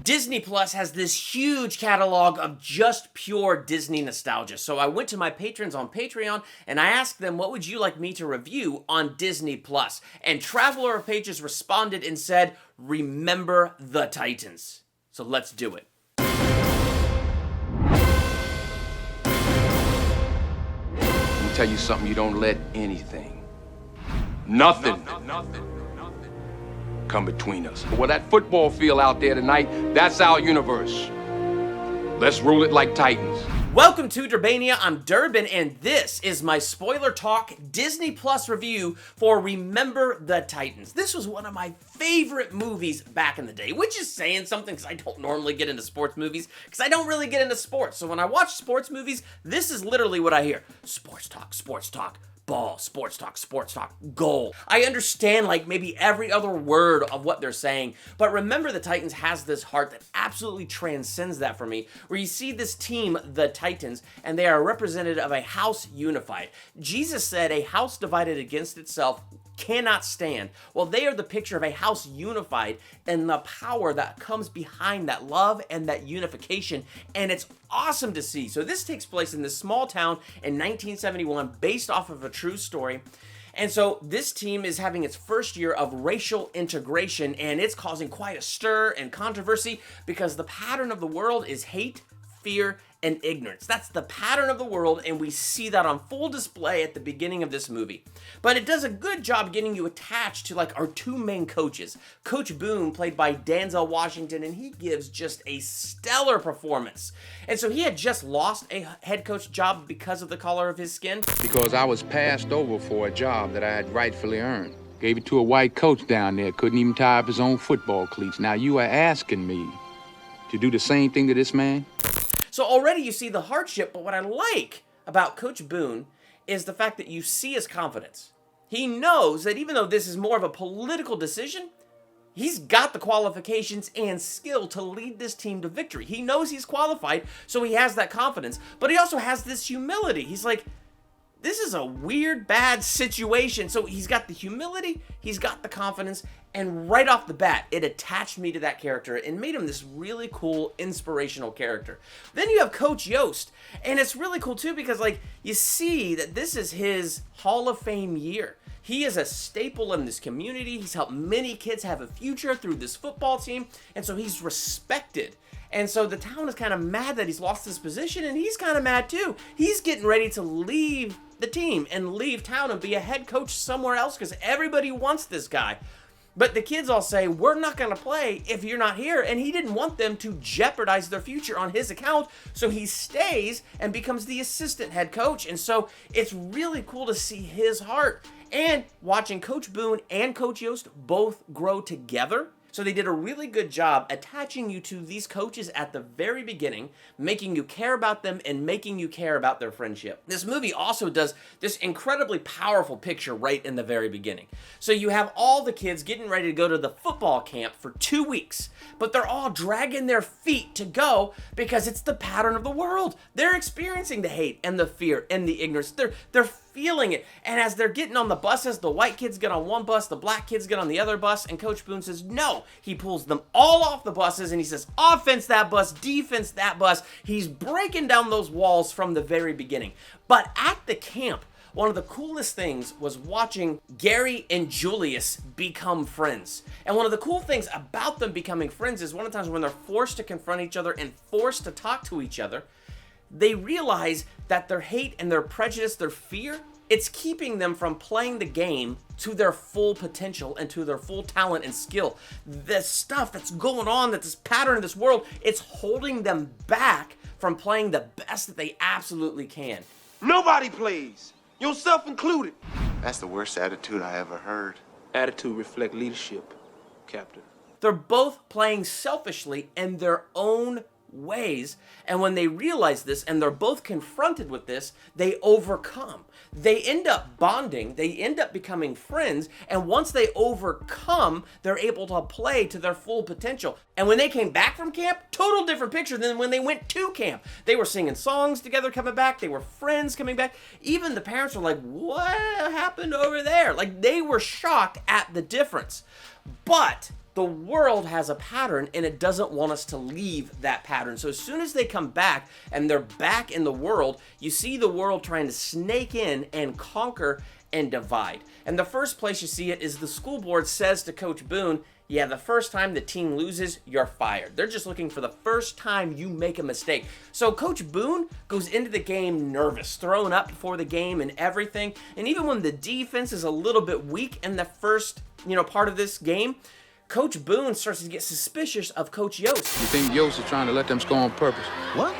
Disney Plus has this huge catalog of just pure Disney nostalgia. So I went to my patrons on Patreon and I asked them, what would you like me to review on Disney Plus? And Travelerofpages responded and said, remember the Titans. So let's do it. Let me tell you something, you don't let anything, nothing come between us. Well, that football field out there tonight, that's our universe. Let's rule it like Titans. Welcome to Durbania, I'm Durbin, and this is my spoiler talk Disney Plus review for Remember the Titans. This was one of my favorite movies back in the day, which is saying something because I don't normally get into sports movies, because I don't really get into sports. So when I watch sports movies, this is literally what I hear. Sports talk, ball, sports talk, goal. I understand like maybe every other word of what they're saying, but Remember the Titans has this heart that absolutely transcends that for me, where you see this team, the Titans, and they are representative of a house unified. Jesus said a house divided against itself cannot stand. Well, they are the picture of a house unified and the power that comes behind that love and that unification, and it's awesome to see. So this takes place in this small town in 1971 based off of a true story. And so this team is having its first year of racial integration, and it's causing quite a stir and controversy because the pattern of the world is hate, fear, and ignorance. That's the pattern of the world, and we see that on full display at the beginning of this movie. But it does a good job getting you attached to like our two main coaches. Coach Boone, played by Denzel Washington, and he gives just a stellar performance. And so he had just lost a head coach job because of the color of his skin. Because I was passed over for a job that I had rightfully earned. Gave it to a white coach down there, couldn't even tie up his own football cleats. Now you are asking me to do the same thing to this man? So already you see the hardship, but what I like about Coach Boone is the fact that you see his confidence. He knows that even though this is more of a political decision, he's got the qualifications and skill to lead this team to victory. He knows he's qualified, so he has that confidence, but he also has this humility. He's like, this is a weird, bad situation. So he's got the humility, he's got the confidence, and right off the bat, it attached me to that character and made him this really cool, inspirational character. Then you have Coach Yost, and it's really cool too because like you see that this is his Hall of Fame year. He is a staple in this community. He's helped many kids have a future through this football team, and so he's respected. And so the town is kind of mad that he's lost his position, and he's kind of mad too. He's getting ready to leave the team and leave town and be a head coach somewhere else because everybody wants this guy. But the kids all say, we're not going to play if you're not here. And he didn't want them to jeopardize their future on his account. So he stays and becomes the assistant head coach. And so it's really cool to see his heart. And watching Coach Boone and Coach Yost both grow together. So they did a really good job attaching you to these coaches at the very beginning, making you care about them and making you care about their friendship. This movie also does this incredibly powerful picture right in the very beginning. So you have all the kids getting ready to go to the football camp for 2 weeks, but they're all dragging their feet to go because it's the pattern of the world. They're experiencing the hate and the fear and the ignorance. They're feeling it. And as they're getting on the buses, the white kids get on one bus, the black kids get on the other bus, and Coach Boone says, no. He pulls them all off the buses and he says, offense that bus, defense that bus. He's breaking down those walls from the very beginning. But at the camp, one of the coolest things was watching Gary and Julius become friends. And one of the cool things about them becoming friends is one of the times when they're forced to confront each other and forced to talk to each other, they realize that their hate and their prejudice, their fear, it's keeping them from playing the game to their full potential and to their full talent and skill. The stuff that's going on, that this pattern of this world, it's holding them back from playing the best that they absolutely can. Nobody plays, yourself included. That's the worst attitude I ever heard. Attitude reflect leadership, Captain. They're both playing selfishly in their own ways, and when they realize this and they're both confronted with this, they overcome. They end up bonding, they end up becoming friends, and once they overcome, they're able to play to their full potential. And when they came back from camp, total different picture than when they went to camp. They were singing songs together coming back, they were friends coming back. Even the parents were like, what happened over there? Like, they were shocked at the difference. But the the world has a pattern and it doesn't want us to leave that pattern. So as soon as they come back and they're back in the world, you see the world trying to snake in and conquer and divide. And the first place you see it is the school board says to Coach Boone, yeah, the first time the team loses, you're fired. They're just looking for the first time you make a mistake. So Coach Boone goes into the game nervous, thrown up before the game and everything. And even when the defense is a little bit weak in the first, part of this game, Coach Boone starts to get suspicious of Coach Yost. You think Yost is trying to let them score on purpose? What?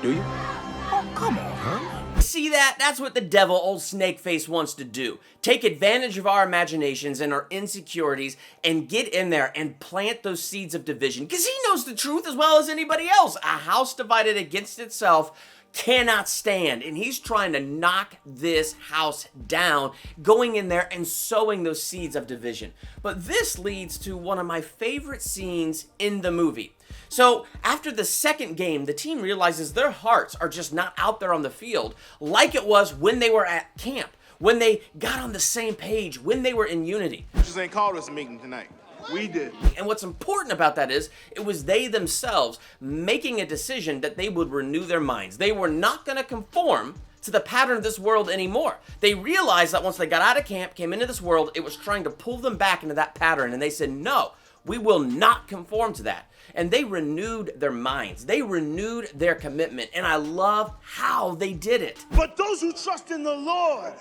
Do you? Oh, come on, huh? See that? That's what the devil, old Snakeface, wants to do. Take advantage of our imaginations and our insecurities and get in there and plant those seeds of division. Because he knows the truth as well as anybody else. A house divided against itself cannot stand, and he's trying to knock this house down, going in there and sowing those seeds of division. But this leads to one of my favorite scenes in the movie. So after the second game, the team realizes their hearts are just not out there on the field like it was when they were at camp, when they got on the same page, when they were in unity. You just ain't called us a meeting tonight. We did. And what's important about that is it was they themselves making a decision that they would renew their minds. They were not going to conform to the pattern of this world anymore. They realized that once they got out of camp, came into this world, it was trying to pull them back into that pattern. And they said, no, we will not conform to that. And they renewed their minds. They renewed their commitment. And I love how they did it. But those who trust in the Lord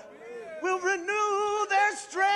will renew their strength.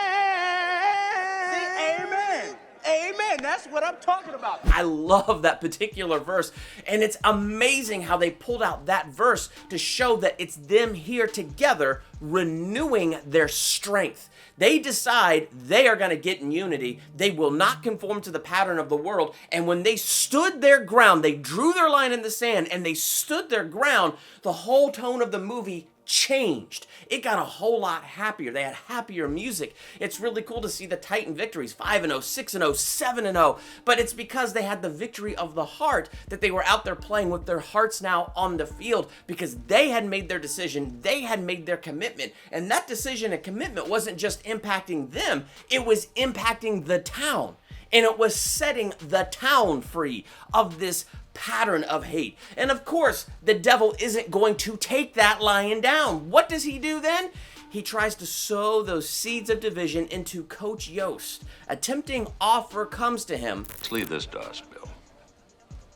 See, amen. Amen. That's what I'm talking about. I love that particular verse. And it's amazing how they pulled out that verse to show that it's them here together renewing their strength. They decide they are going to get in unity. They will not conform to the pattern of the world. And when they stood their ground, they drew their line in the sand and they stood their ground, the whole tone of the movie changed. It got a whole lot happier. They had happier music. It's really cool to see the Titan victories, 5-0, 6-0, 7-0, but it's because they had the victory of the heart that they were out there playing with their hearts now on the field because they had made their decision, they had made their commitment, and that decision and commitment wasn't just impacting them, it was impacting the town. And it was setting the town free of this pattern of hate. And of course, the devil isn't going to take that lying down. What does he do then? He tries to sow those seeds of division into Coach Yost. A tempting offer comes to him. Let's leave this to us, Bill.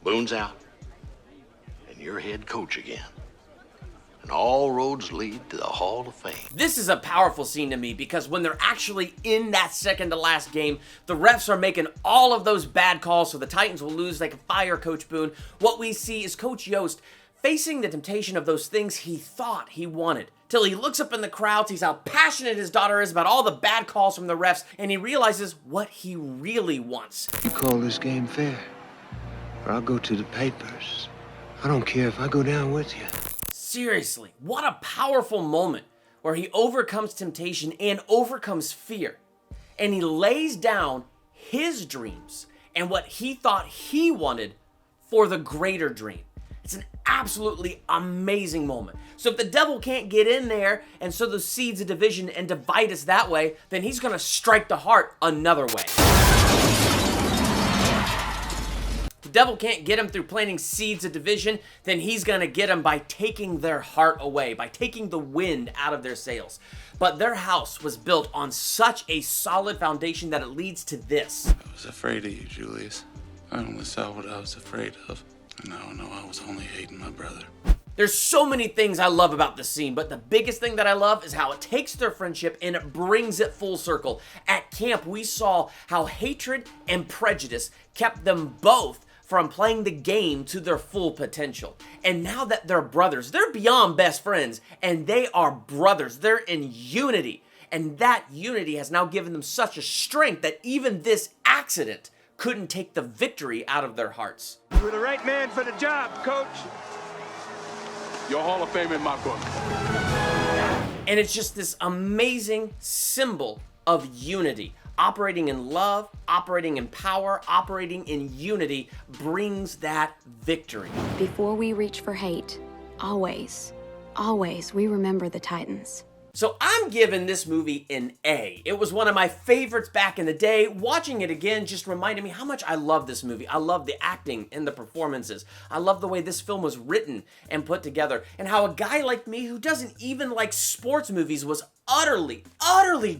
Boone's out, and you're head coach again. And all roads lead to the Hall of Fame. This is a powerful scene to me because when they're actually in that second to last game, the refs are making all of those bad calls so the Titans will lose. They can fire Coach Boone. What we see is Coach Yost facing the temptation of those things he thought he wanted. Till he looks up in the crowd, sees how passionate his daughter is about all the bad calls from the refs, and he realizes what he really wants. You call this game fair, or I'll go to the papers. I don't care if I go down with you. Seriously, what a powerful moment where he overcomes temptation and overcomes fear. And he lays down his dreams and what he thought he wanted for the greater dream. It's an absolutely amazing moment. So if the devil can't get in there and sow those seeds of division and divide us that way, then he's going to strike the heart another way. The devil can't get him through planting seeds of division, then he's going to get them by taking their heart away, by taking the wind out of their sails. But their house was built on such a solid foundation that it leads to this. I was afraid of you, Julius. I only saw what I was afraid of. And now I know I was only hating my brother. There's so many things I love about this scene, but the biggest thing that I love is how it takes their friendship and it brings it full circle. At camp, we saw how hatred and prejudice kept them both from playing the game to their full potential. And now that they're brothers, they're beyond best friends, and they are brothers. They're in unity. And that unity has now given them such a strength that even this accident couldn't take the victory out of their hearts. You were the right man for the job, Coach. Your Hall of Fame in my book. And it's just this amazing symbol of unity. Operating in love, operating in power, operating in unity brings that victory. Before we reach for hate, always we remember the Titans. So I'm giving this movie an A. It was one of my favorites back in the day. Watching it again just reminded me how much I love this movie. I love the acting and the performances. I love the way this film was written and put together, and how a guy like me who doesn't even like sports movies was utterly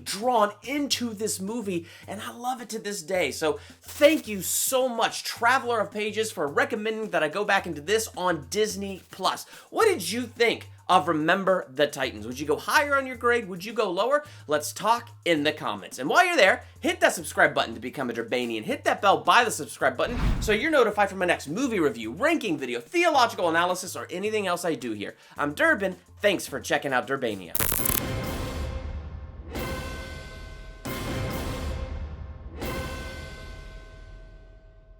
drawn into this movie, and I love it to this day. So thank you so much, Traveler of Pages, for recommending that I go back into this on Disney+. What did you think of Remember the Titans? Would you go higher on your grade? Would you go lower? Let's talk in the comments. And while you're there, hit that subscribe button to become a Durbanian. Hit that bell by the subscribe button so you're notified for my next movie review, ranking video, theological analysis, or anything else I do here. I'm Durbin. Thanks for checking out Durbania.